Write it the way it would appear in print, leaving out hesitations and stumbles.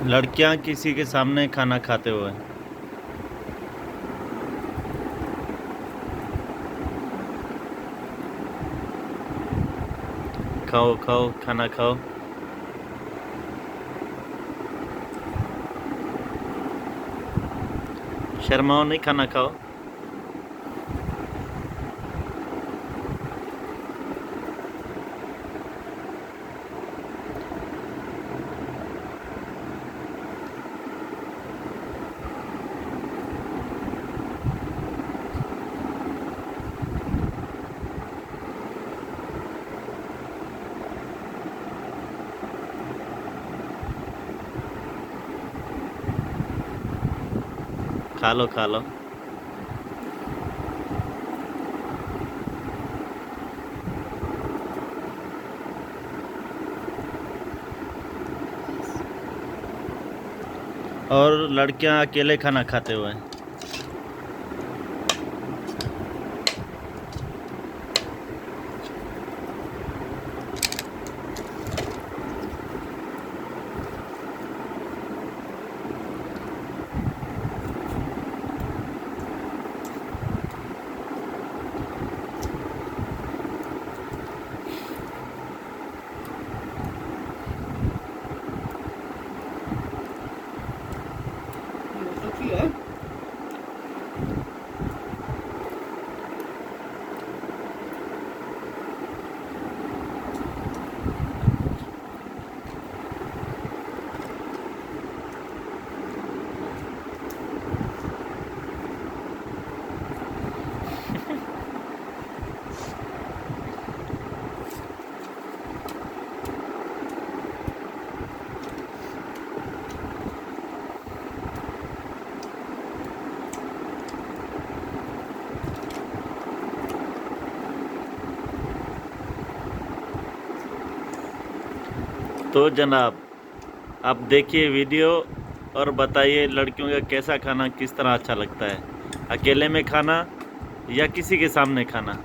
लड़कियां किसी के सामने खाना खाते हुए। खाओ खाओ खाना खाओ। शर्माओ नहीं, खाना खाओ। खा लो खा लो। और लड़कियां अकेले खाना खाते हुए। तो जनाब, आप देखिए वीडियो और बताइए लड़कियों का कैसा खाना किस तरह अच्छा लगता है, अकेले में खाना या किसी के सामने खाना।